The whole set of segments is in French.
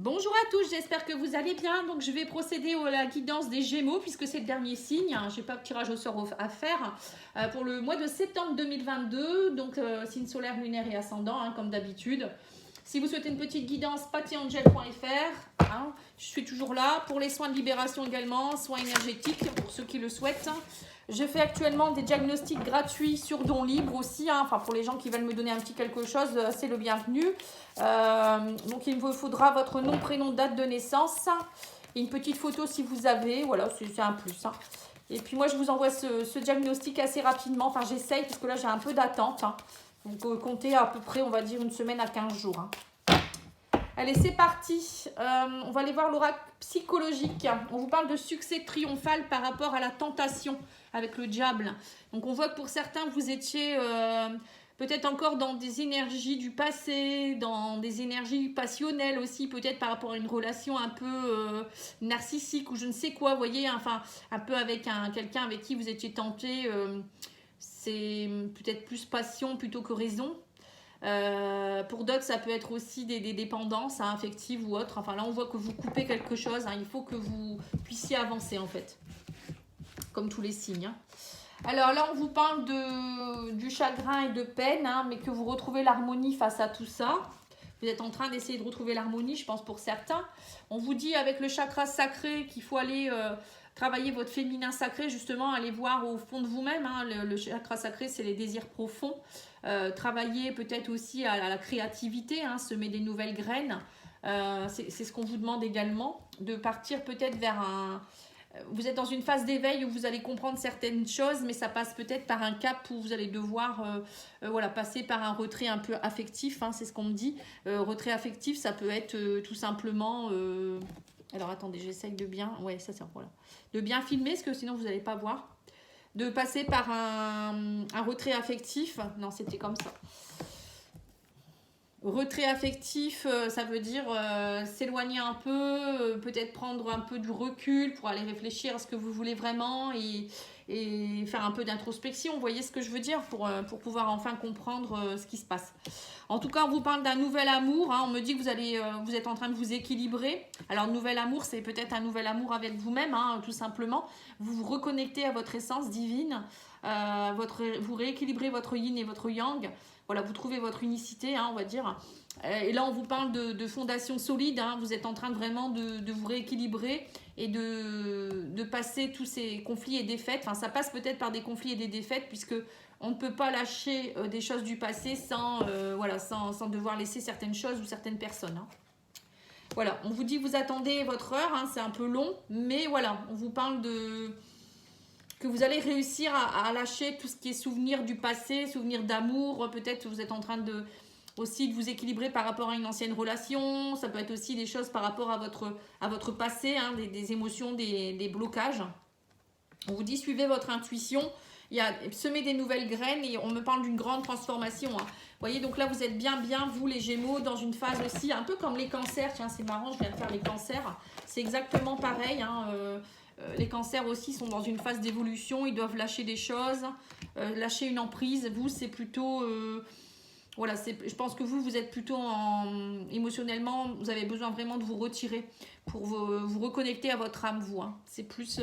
Bonjour à tous, j'espère que vous allez bien. Donc je vais procéder à la guidance des Gémeaux puisque c'est le dernier signe. Je n'ai pas de tirage au sort à faire pour le mois de septembre 2022. Donc signe solaire, lunaire et ascendant comme d'habitude. Si vous souhaitez une petite guidance, patiangel.fr. Je suis toujours là. Pour les soins de libération également, soins énergétiques pour ceux qui le souhaitent. Je fais actuellement des diagnostics gratuits sur don libre aussi. Enfin, pour les gens qui veulent me donner un petit quelque chose, c'est le bienvenu. Donc, il vous faudra votre nom, prénom, date de naissance. Et une petite photo si vous avez. Voilà, c'est un plus. Et puis, moi, je vous envoie ce diagnostic assez rapidement. Enfin, j'essaye parce que là, j'ai un peu d'attente. Donc, comptez à peu près, on va dire, une semaine à 15 jours. Allez, c'est parti. On va aller voir l'oracle psychologique. On vous parle de succès triomphal par rapport à la tentation avec le diable. Donc, on voit que pour certains, vous étiez peut-être encore dans des énergies du passé, dans des énergies passionnelles aussi, peut-être par rapport à une relation un peu narcissique ou je ne sais quoi, vous voyez, enfin, un peu avec quelqu'un avec qui vous étiez tenté. C'est peut-être plus passion plutôt que raison. Pour d'autres, ça peut être aussi des dépendances affectives ou autres. Enfin, là, on voit que vous coupez quelque chose. Il faut que vous puissiez avancer, en fait. Comme tous les signes. Alors là, on vous parle du chagrin et de peine, mais que vous retrouvez l'harmonie face à tout ça. Vous êtes en train d'essayer de retrouver l'harmonie, je pense, pour certains. On vous dit avec le chakra sacré qu'il faut aller travailler votre féminin sacré, justement, aller voir au fond de vous-même. Le chakra sacré, c'est les désirs profonds. Travailler peut-être aussi à la créativité, semer des nouvelles graines. C'est ce qu'on vous demande également, de partir peut-être vers un... Vous êtes dans une phase d'éveil où vous allez comprendre certaines choses, mais ça passe peut-être par un cap où vous allez devoir passer par un retrait un peu affectif, c'est ce qu'on me dit. Retrait affectif, ça peut être tout simplement... Alors attendez, j'essaye de bien... Ouais, ça c'est... Voilà. De bien filmer, parce que sinon vous n'allez pas voir. De passer par un retrait affectif. Non, c'était comme ça. Retrait affectif, ça veut dire s'éloigner un peu, peut-être prendre un peu du recul pour aller réfléchir à ce que vous voulez vraiment et faire un peu d'introspection. Vous voyez ce que je veux dire pour pouvoir enfin comprendre ce qui se passe. En tout cas, on vous parle d'un nouvel amour. On me dit que vous êtes en train de vous équilibrer. Alors, nouvel amour, c'est peut-être un nouvel amour avec vous-même, tout simplement. Vous vous reconnectez à votre essence divine. Vous rééquilibrez votre yin et votre yang. Voilà, vous trouvez votre unicité, on va dire. Et là, on vous parle de fondation solide. Vous êtes en train vraiment de vous rééquilibrer et de passer tous ces conflits et défaites. Enfin, ça passe peut-être par des conflits et des défaites puisque on ne peut pas lâcher des choses du passé sans devoir laisser certaines choses ou certaines personnes. Voilà, on vous dit que vous attendez votre heure. C'est un peu long, mais voilà, on vous parle que vous allez réussir à lâcher tout ce qui est souvenir du passé, souvenir d'amour. Peut-être que vous êtes en train aussi de vous équilibrer par rapport à une ancienne relation. Ça peut être aussi des choses par rapport à votre passé, des émotions, des blocages. On vous dit suivez votre intuition. Il y a semer des nouvelles graines et on me parle d'une grande transformation. Vous voyez, donc là vous êtes bien, vous les Gémeaux, dans une phase aussi, un peu comme les cancers. Tiens, c'est marrant, je viens de faire les cancers. C'est exactement pareil. Les cancers aussi sont dans une phase d'évolution, ils doivent lâcher des choses, lâcher une emprise. Vous, c'est plutôt... je pense que vous êtes plutôt émotionnellement, vous avez besoin vraiment de vous retirer pour vous reconnecter à votre âme, vous. C'est plus...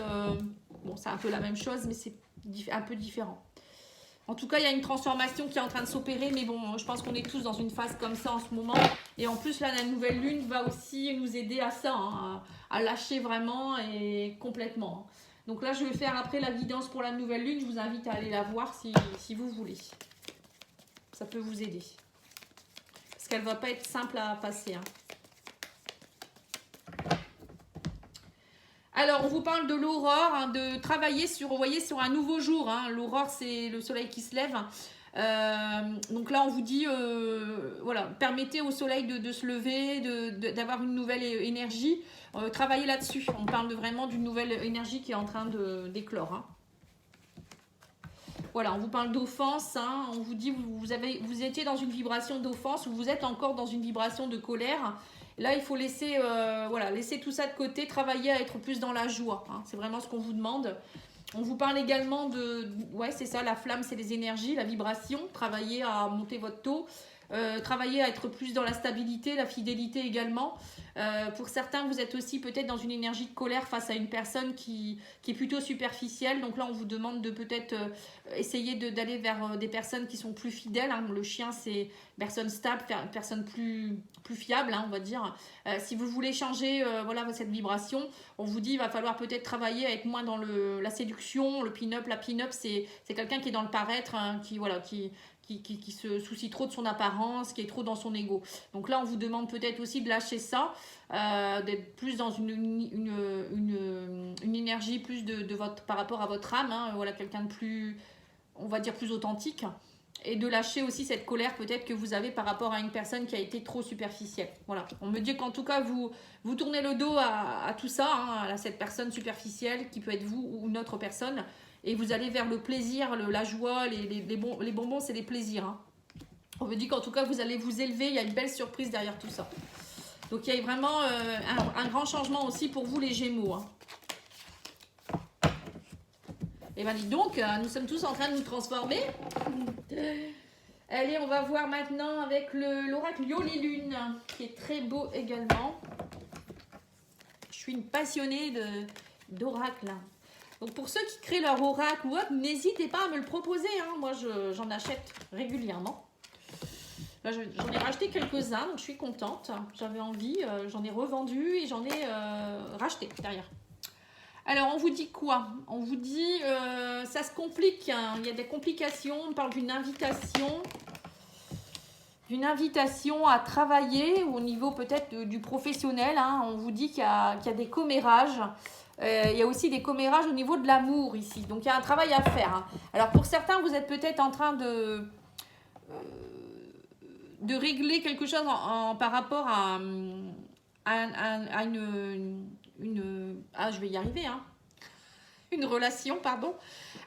c'est un peu la même chose, mais c'est un peu différent. En tout cas, il y a une transformation qui est en train de s'opérer, mais bon, je pense qu'on est tous dans une phase comme ça en ce moment. Et en plus, là, la nouvelle lune va aussi nous aider à ça, à lâcher vraiment et complètement. Donc là, je vais faire après la guidance pour la nouvelle lune. Je vous invite à aller la voir si vous voulez. Ça peut vous aider. Parce qu'elle ne va pas être simple à passer. Alors, on vous parle de l'aurore, de travailler sur un nouveau jour. L'aurore, c'est le soleil qui se lève. Donc là, on vous dit, permettez au soleil de se lever, d'avoir une nouvelle énergie. Travaillez là-dessus. On parle vraiment d'une nouvelle énergie qui est en train d'éclore. Voilà, on vous parle d'offense. On vous dit, vous étiez dans une vibration d'offense ou vous êtes encore dans une vibration de colère. Là, il faut laisser tout ça de côté, travailler à être plus dans la joie. C'est vraiment ce qu'on vous demande. On vous parle également c'est ça, la flamme, c'est les énergies, la vibration. Travailler à monter votre taux. travailler à être plus dans la stabilité, la fidélité également. Pour certains, vous êtes aussi peut-être dans une énergie de colère face à une personne qui est plutôt superficielle. Donc là, on vous demande de peut-être essayer d'aller vers des personnes qui sont plus fidèles. Hein. Le chien, c'est personne stable, personne plus fiable, hein, on va dire. Si vous voulez changer voilà, cette vibration, on vous dit il va falloir peut-être travailler avec moins dans la séduction, le pin-up. La pin-up, c'est quelqu'un qui est dans le paraître, hein, qui se soucie trop de son apparence, qui est trop dans son ego. Donc là, on vous demande peut-être aussi de lâcher ça, d'être plus dans une énergie plus par rapport à votre âme, hein, voilà, quelqu'un de plus, on va dire, plus authentique, et de lâcher aussi cette colère peut-être que vous avez par rapport à une personne qui a été trop superficielle. Voilà, on me dit qu'en tout cas, vous tournez le dos à tout ça, hein, à cette personne superficielle qui peut être vous ou une autre personne, et vous allez vers le plaisir, la joie, les bonbons, c'est des plaisirs. Hein. On me dit qu'en tout cas, vous allez vous élever, il y a une belle surprise derrière tout ça. Donc, il y a vraiment un grand changement aussi pour vous, les Gémeaux. Hein. Et bien, dis donc, nous sommes tous en train de nous transformer. Allez, on va voir maintenant avec l'oracle Yoli Lune, qui est très beau également. Je suis une passionnée d'oracle. Donc pour ceux qui créent leur oracle ou autre, n'hésitez pas à me le proposer. Hein. Moi, j'en achète régulièrement. Là, j'en ai racheté quelques-uns, donc je suis contente. J'avais envie, j'en ai revendu et j'en ai racheté derrière. Alors, on vous dit quoi? On vous dit, ça se complique. Hein. Il y a des complications. On parle d'une invitation à travailler au niveau peut-être du professionnel. Hein. On vous dit qu'il y a des commérages. Il y a aussi des commérages au niveau de l'amour ici. Donc, il y a un travail à faire. Hein. Alors, pour certains, vous êtes peut-être en train de régler quelque chose par rapport à je vais y arriver. Hein. Une relation, pardon.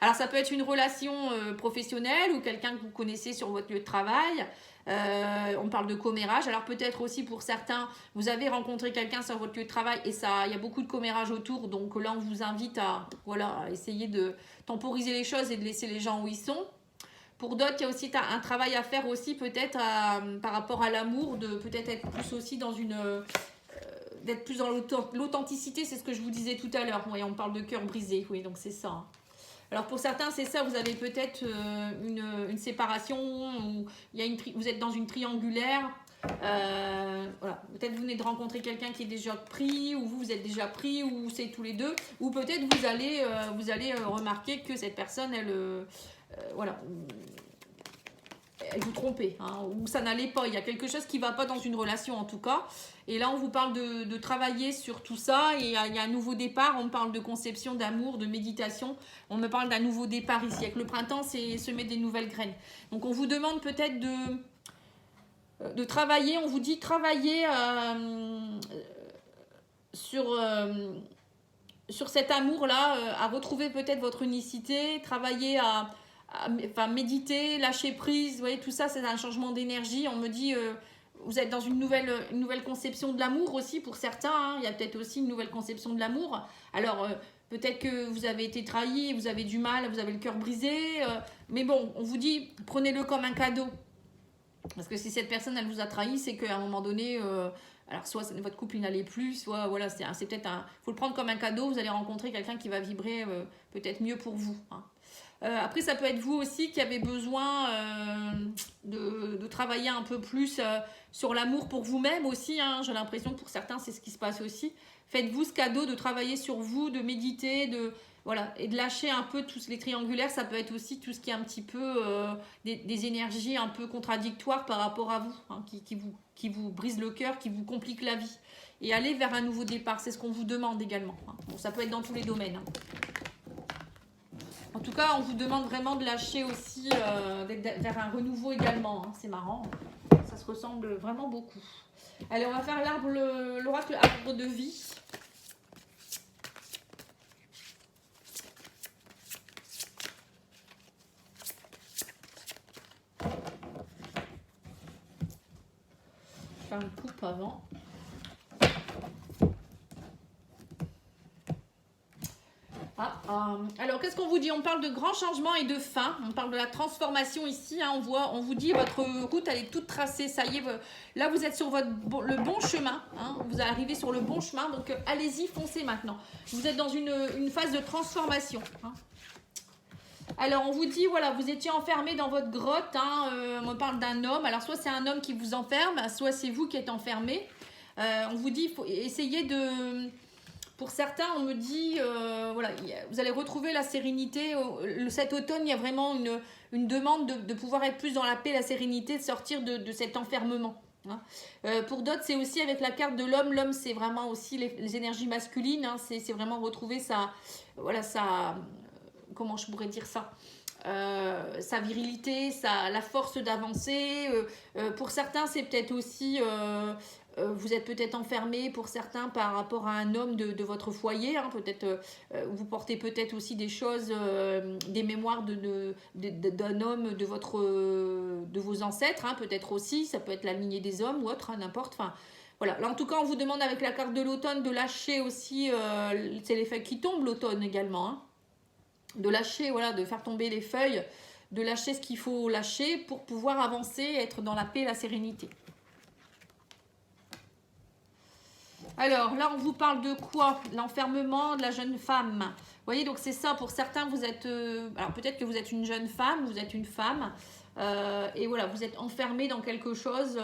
Alors, ça peut être une relation professionnelle ou quelqu'un que vous connaissez sur votre lieu de travail. On parle de commérage. Alors peut-être aussi pour certains, vous avez rencontré quelqu'un sur votre lieu de travail et il y a beaucoup de commérage autour. Donc là, on vous invite à essayer de temporiser les choses et de laisser les gens où ils sont. Pour d'autres, il y a aussi un travail à faire aussi peut-être par rapport à l'amour, de peut-être être plus aussi dans d'être plus dans l'authenticité. C'est ce que je vous disais tout à l'heure. Oui, on parle de cœur brisé. Oui, donc c'est ça. Hein. Alors pour certains, c'est ça, vous avez peut-être une séparation, ou vous êtes dans une triangulaire, voilà. Peut-être vous venez de rencontrer quelqu'un qui est déjà pris, ou vous êtes déjà pris, ou c'est tous les deux, ou peut-être vous allez remarquer que cette personne, elle vous trompez, hein, ou ça n'allait pas, il y a quelque chose qui ne va pas dans une relation en tout cas. Et là, on vous parle de travailler sur tout ça, et il y a un nouveau départ, on parle de conception, d'amour, de méditation, on me parle d'un nouveau départ ici. Avec le printemps, c'est semer des nouvelles graines. Donc, on vous demande peut-être de travailler, on vous dit travailler sur cet amour-là, à retrouver peut-être votre unicité, travailler méditer, lâcher prise, vous voyez, tout ça, c'est un changement d'énergie. On me dit... vous êtes dans une nouvelle conception de l'amour aussi pour certains. Hein. Il y a peut-être aussi une nouvelle conception de l'amour. Alors, peut-être que vous avez été trahi, vous avez du mal, vous avez le cœur brisé. Mais bon, on vous dit, prenez-le comme un cadeau. Parce que si cette personne, elle vous a trahi, c'est qu'à un moment donné, alors soit votre couple il n'allait plus, soit voilà, c'est peut-être faut le prendre comme un cadeau. Vous allez rencontrer quelqu'un qui va vibrer peut-être mieux pour vous. Hein. Après, ça peut être vous aussi qui avez besoin de travailler un peu plus sur l'amour pour vous-même aussi. Hein. J'ai l'impression que pour certains, c'est ce qui se passe aussi. Faites-vous ce cadeau de travailler sur vous, de méditer, et de lâcher un peu tous les triangulaires. Ça peut être aussi tout ce qui est un petit peu des énergies un peu contradictoires par rapport à vous, hein, qui vous brisent le cœur, qui vous compliquent la vie. Et aller vers un nouveau départ, c'est ce qu'on vous demande également. Hein. Bon, ça peut être dans tous les domaines. Hein. En tout cas, on vous demande vraiment de lâcher aussi, d'être vers un renouveau également. Hein. C'est marrant, ça se ressemble vraiment beaucoup. Allez, on va faire l'oracle arbre de vie. Je vais faire une coupe avant. Alors, qu'est-ce qu'on vous dit? On parle de grands changements et de fin. On parle de la transformation ici. Hein. On vous dit votre route, elle est toute tracée. Ça y est, là, vous êtes sur le bon chemin. Hein. Vous arrivez sur le bon chemin. Donc, allez-y, foncez maintenant. Vous êtes dans une phase de transformation. Hein. Alors, on vous dit, voilà, vous étiez enfermé dans votre grotte. Hein. On parle d'un homme. Alors, soit c'est un homme qui vous enferme, soit c'est vous qui êtes enfermé. On vous dit, il faut essayer de... Pour certains, on me dit, voilà, vous allez retrouver la sérénité. Cet automne, il y a vraiment une demande de pouvoir être plus dans la paix, la sérénité, de sortir de cet enfermement. Hein. Pour d'autres, c'est aussi avec la carte de l'homme. L'homme, c'est vraiment aussi les énergies masculines. Hein. C'est vraiment retrouver voilà, comment je pourrais dire ça, sa virilité, la force d'avancer. Pour certains, c'est peut-être aussi... vous êtes peut-être enfermé pour certains par rapport à un homme de votre foyer. Hein, peut-être vous portez peut-être aussi des choses, des mémoires d'un homme de vos ancêtres. Hein, peut-être aussi, ça peut être la lignée des hommes ou autre, hein, n'importe. Enfin, voilà. Là, en tout cas, on vous demande avec la carte de l'automne de lâcher aussi. C'est les feuilles qui tombent l'automne également. Hein, de lâcher, voilà, de faire tomber les feuilles, de lâcher ce qu'il faut lâcher pour pouvoir avancer, être dans la paix et la sérénité. Alors, là, on vous parle de quoi? L'enfermement de la jeune femme. Vous voyez, donc c'est ça. Pour certains, vous êtes... alors, peut-être que vous êtes une jeune femme, vous êtes une femme. Et voilà, vous êtes enfermé dans quelque chose.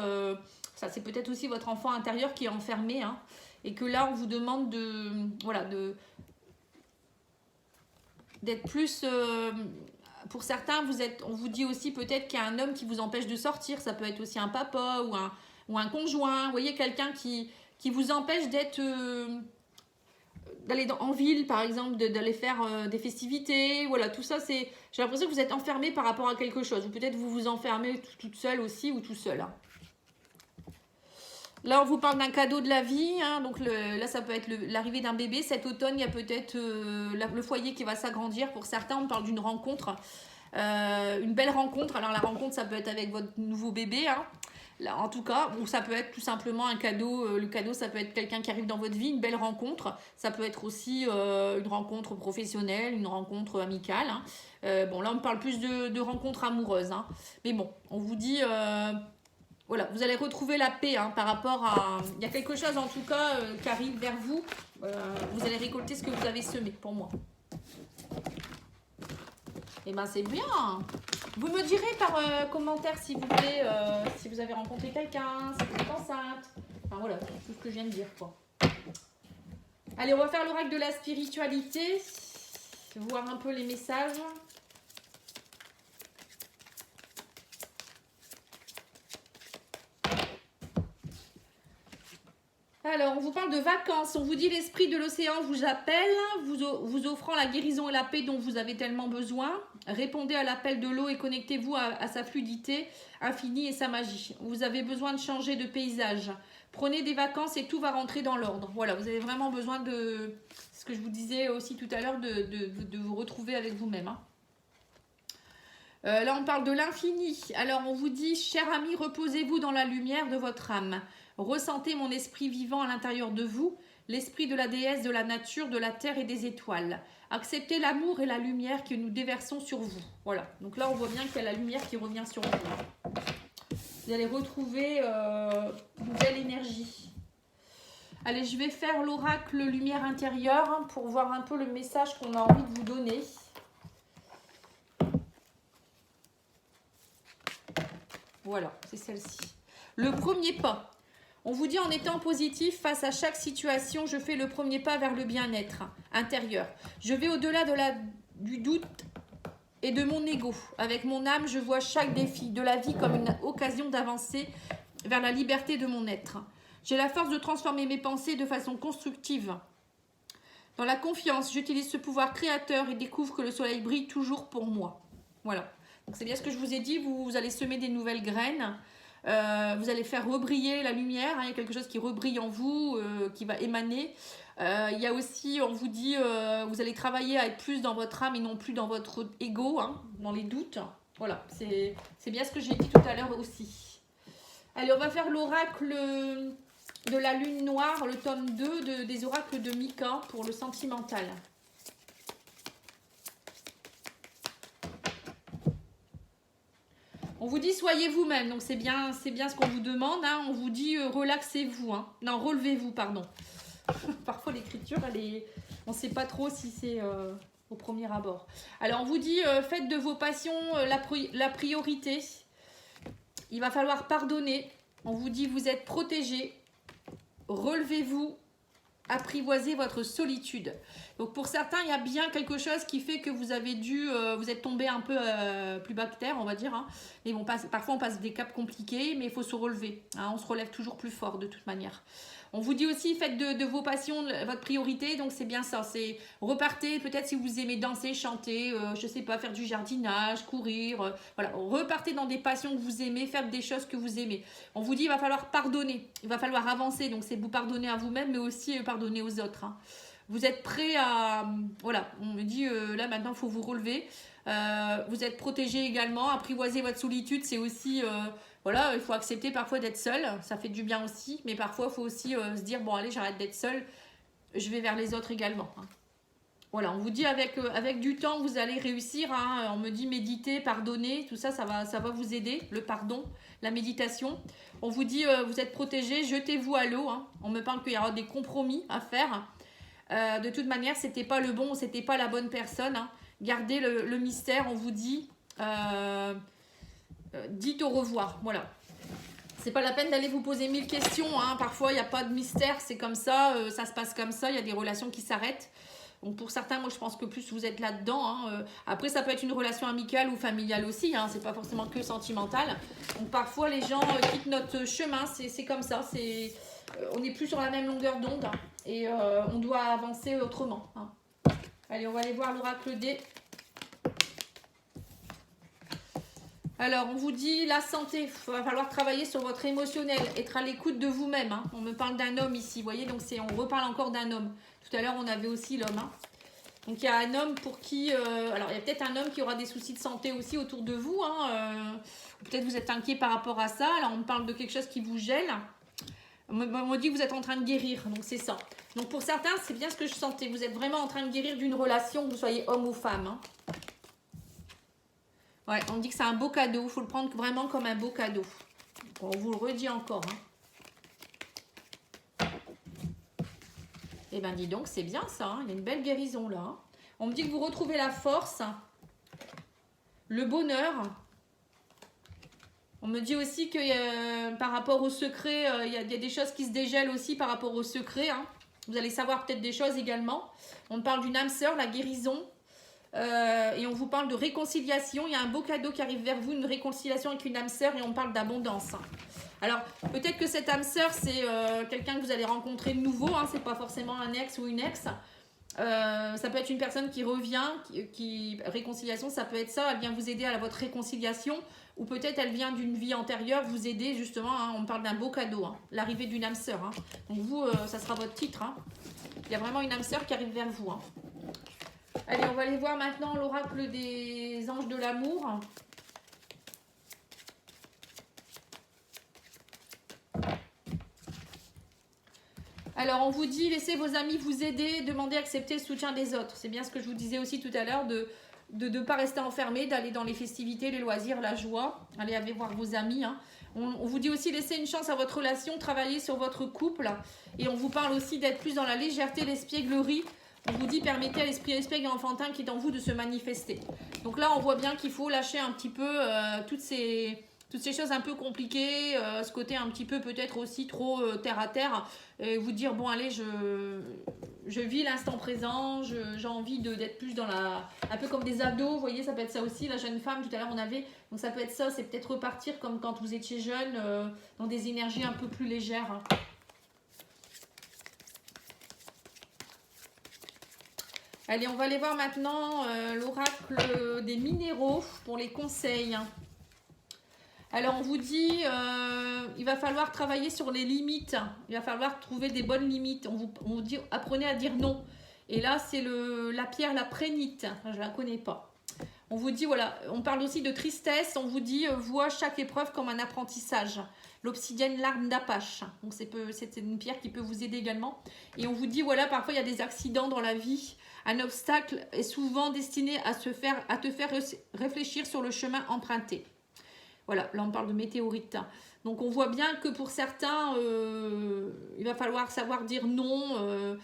Ça, c'est peut-être aussi votre enfant intérieur qui est enfermé. Hein, et que là, on vous demande d'être plus... pour certains, on vous dit aussi peut-être qu'il y a un homme qui vous empêche de sortir. Ça peut être aussi un papa ou un conjoint. Vous voyez, quelqu'un qui vous empêche d'aller en ville, par exemple, d'aller faire des festivités. Voilà, tout ça, j'ai l'impression que vous êtes enfermé par rapport à quelque chose. Ou peut-être vous vous enfermez toute seule aussi ou tout seul. Hein. Là, on vous parle d'un cadeau de la vie. Hein, donc là, ça peut être l'arrivée d'un bébé. Cet automne, il y a peut-être le foyer qui va s'agrandir. Pour certains, on parle d'une rencontre. Une belle rencontre. Alors, la rencontre, ça peut être avec votre nouveau bébé. Hein. Là, en tout cas, ou ça peut être tout simplement un cadeau. Le cadeau, ça peut être quelqu'un qui arrive dans votre vie, une belle rencontre. Ça peut être aussi une rencontre professionnelle, une rencontre amicale. Hein. Bon, là, on parle plus de rencontres amoureuses. Hein. Mais bon, on vous dit... voilà, vous allez retrouver la paix hein, par rapport à... Il y a quelque chose, en tout cas, qui arrive vers vous. Vous allez récolter ce que vous avez semé, pour moi. Eh bien, c'est bien. Vous me direz par commentaire, s'il vous plaît, si vous avez rencontré quelqu'un, si vous êtes enceinte. Enfin, voilà, tout ce que je viens de dire, quoi. Allez, on va faire l'oracle de la spiritualité. Voir un peu les messages. Alors, on vous parle de vacances. On vous dit l'esprit de l'océan vous appelle, vous offrant la guérison et la paix dont vous avez tellement besoin. Répondez à l'appel de l'eau et connectez-vous à sa fluidité infinie et sa magie. Vous avez besoin de changer de paysage. Prenez des vacances et tout va rentrer dans l'ordre. Voilà, vous avez vraiment besoin de... Ce que je vous disais aussi tout à l'heure, de vous retrouver avec vous-même. Hein. Là, on parle de l'infini. Alors, on vous dit, cher ami, reposez-vous dans la lumière de votre âme. Ressentez mon esprit vivant à l'intérieur de vous, l'esprit de la déesse de la nature, de la terre et des étoiles. Acceptez l'amour et la lumière que nous déversons sur vous. Voilà, donc là on voit bien qu'il y a la lumière qui revient sur vous. Vous allez retrouver une belle énergie. Allez, je vais faire l'oracle lumière intérieure hein, pour voir un peu le message qu'on a envie de vous donner. Voilà, c'est celle-ci. Le premier pas. On vous dit en étant positif face à chaque situation, je fais le premier pas vers le bien-être intérieur. Je vais au-delà du doute et de mon ego. Avec mon âme, je vois chaque défi de la vie comme une occasion d'avancer vers la liberté de mon être. J'ai la force de transformer mes pensées de façon constructive. Dans la confiance, j'utilise ce pouvoir créateur et découvre que le soleil brille toujours pour moi. Voilà. Donc c'est bien ce que je vous ai dit, vous allez semer des nouvelles graines. Vous allez faire rebriller la lumière, hein, il y a quelque chose qui rebrille en vous, qui va émaner. Il y a aussi, on vous dit, vous allez travailler à être plus dans votre âme et non plus dans votre ego, hein, dans les doutes. Voilà, c'est bien ce que j'ai dit tout à l'heure aussi. Allez, on va faire l'oracle de la lune noire, le tome 2 des oracles de Mika pour le sentimental. On vous dit soyez vous-même, donc c'est bien ce qu'on vous demande. Hein. On vous dit relaxez-vous. Hein. Non, relevez-vous, pardon. Parfois l'écriture, on ne sait pas trop si c'est au premier abord. Alors on vous dit faites de vos passions la priorité. Il va falloir pardonner. On vous dit vous êtes protégés. Relevez-vous. Apprivoisez votre solitude. Donc pour certains, il y a bien quelque chose qui fait que vous avez vous êtes tombé un peu plus bas que terre, on va dire. Hein. Mais bon, parfois on passe des caps compliqués, mais il faut se relever. Hein. On se relève toujours plus fort de toute manière. On vous dit aussi, faites de vos passions votre priorité, donc c'est bien ça. C'est repartez, peut-être si vous aimez danser, chanter, je sais pas, faire du jardinage, courir. Voilà, repartez dans des passions que vous aimez, faire des choses que vous aimez. On vous dit, il va falloir pardonner, il va falloir avancer. Donc c'est vous pardonner à vous-même, mais aussi pardonner aux autres. Hein. Vous êtes prêts à... Voilà, on me dit, là maintenant, il faut vous relever. Vous êtes protégés également, apprivoiser votre solitude, c'est aussi... Voilà, il faut accepter parfois d'être seul, ça fait du bien aussi, mais parfois il faut aussi se dire, bon allez, j'arrête d'être seul, je vais vers les autres également. Hein. Voilà, on vous dit avec du temps, vous allez réussir, hein. On me dit méditer, pardonner, tout ça, ça va vous aider, le pardon, la méditation. On vous dit, vous êtes protégés, jetez-vous à l'eau, hein. On me parle qu'il y aura des compromis à faire. De toute manière, c'était pas le bon, c'était pas la bonne personne. Hein. Gardez le mystère, on vous dit... dites au revoir, voilà. C'est pas la peine d'aller vous poser 1000 questions, hein. Parfois il n'y a pas de mystère, c'est comme ça, ça se passe comme ça, il y a des relations qui s'arrêtent. Donc pour certains, moi je pense que plus vous êtes là-dedans. Hein. Après ça peut être une relation amicale ou familiale aussi, hein. C'est pas forcément que sentimental. Donc parfois les gens quittent notre chemin, c'est comme ça, on n'est plus sur la même longueur d'onde, hein. Et on doit avancer autrement. Hein. Allez, on va aller voir l'oracle des... Alors, on vous dit la santé, il va falloir travailler sur votre émotionnel, être à l'écoute de vous-même. Hein. On me parle d'un homme ici, vous voyez, donc on reparle encore d'un homme. Tout à l'heure, on avait aussi l'homme. Hein. Donc, il y a un homme pour qui... alors, il y a peut-être un homme qui aura des soucis de santé aussi autour de vous. Hein. Peut-être vous êtes inquiet par rapport à ça. Alors, on me parle de quelque chose qui vous gèle. On me dit que vous êtes en train de guérir, donc c'est ça. Donc, pour certains, c'est bien ce que je sentais. Vous êtes vraiment en train de guérir d'une relation, que vous soyez homme ou femme. Hein. Ouais, on dit que c'est un beau cadeau. Il faut le prendre vraiment comme un beau cadeau. On vous le redit encore. Hein. Eh bien, dis donc, c'est bien ça. Hein. Il y a une belle guérison là. Hein. On me dit que vous retrouvez la force, le bonheur. On me dit aussi que par rapport au secret, il y a des choses qui se dégèlent aussi par rapport au secret. Hein. Vous allez savoir peut-être des choses également. On parle d'une âme sœur, la guérison. Et on vous parle de réconciliation. Il y a un beau cadeau qui arrive vers vous, une réconciliation avec une âme sœur, et on parle d'abondance. Alors peut-être que cette âme sœur, c'est quelqu'un que vous allez rencontrer de nouveau, hein, c'est pas forcément un ex ou une ex. Ça peut être une personne qui revient, réconciliation, ça peut être ça, elle vient vous aider à votre réconciliation, ou peut-être elle vient d'une vie antérieure vous aider justement. Hein, on parle d'un beau cadeau, hein, l'arrivée d'une âme sœur. Hein. Donc vous, ça sera votre titre. Hein. Il y a vraiment une âme sœur qui arrive vers vous. Hein. Allez, on va aller voir maintenant l'oracle des anges de l'amour. Alors, on vous dit, laissez vos amis vous aider, demandez, acceptez le soutien des autres. C'est bien ce que je vous disais aussi tout à l'heure, de ne pas rester enfermé, d'aller dans les festivités, les loisirs, la joie. Allez voir vos amis. Hein. On vous dit aussi, laissez une chance à votre relation, travaillez sur votre couple. Et on vous parle aussi d'être plus dans la légèreté, l'espièglerie. On vous dit, permettez à l'esprit espiègle et enfantin qui est en vous de se manifester. Donc là, on voit bien qu'il faut lâcher un petit peu toutes ces choses un peu compliquées, ce côté un petit peu peut-être aussi trop terre à terre, et vous dire, bon allez, je vis l'instant présent, j'ai envie d'être plus dans un peu comme des ados, vous voyez, ça peut être ça aussi, la jeune femme, tout à l'heure on avait, donc ça peut être ça, c'est peut-être repartir comme quand vous étiez jeune, dans des énergies un peu plus légères. Hein. Allez, on va aller voir maintenant l'oracle des minéraux pour les conseils. Alors, on vous dit, il va falloir travailler sur les limites. Il va falloir trouver des bonnes limites. On vous dit, apprenez à dire non. Et là, c'est la pierre, la prénite. Je ne la connais pas. On vous dit, voilà, on parle aussi de tristesse. On vous dit, vois chaque épreuve comme un apprentissage. L'obsidienne, l'arme d'Apache. Donc, c'est une pierre qui peut vous aider également. Et on vous dit, voilà, parfois, il y a des accidents dans la vie. Un obstacle est souvent destiné à te faire réfléchir sur le chemin emprunté. Voilà, là on parle de météorite. Donc on voit bien que pour certains, il va falloir savoir dire non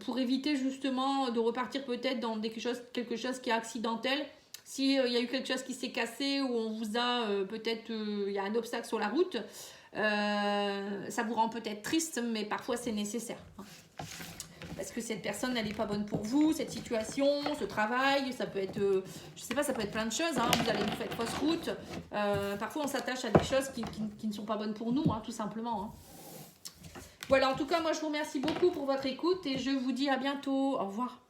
pour éviter justement de repartir peut-être dans quelque chose qui est accidentel. S'il y a eu quelque chose qui s'est cassé ou on vous a peut-être, il y a un obstacle sur la route, ça vous rend peut-être triste, mais parfois c'est nécessaire. Parce que cette personne, elle n'est pas bonne pour vous, cette situation, ce travail, ça peut être, je sais pas, ça peut être plein de choses. Hein. Vous allez vous faire fausse route. Parfois, on s'attache à des choses qui ne sont pas bonnes pour nous, hein, tout simplement. Hein. Voilà, en tout cas, moi, je vous remercie beaucoup pour votre écoute et je vous dis à bientôt. Au revoir.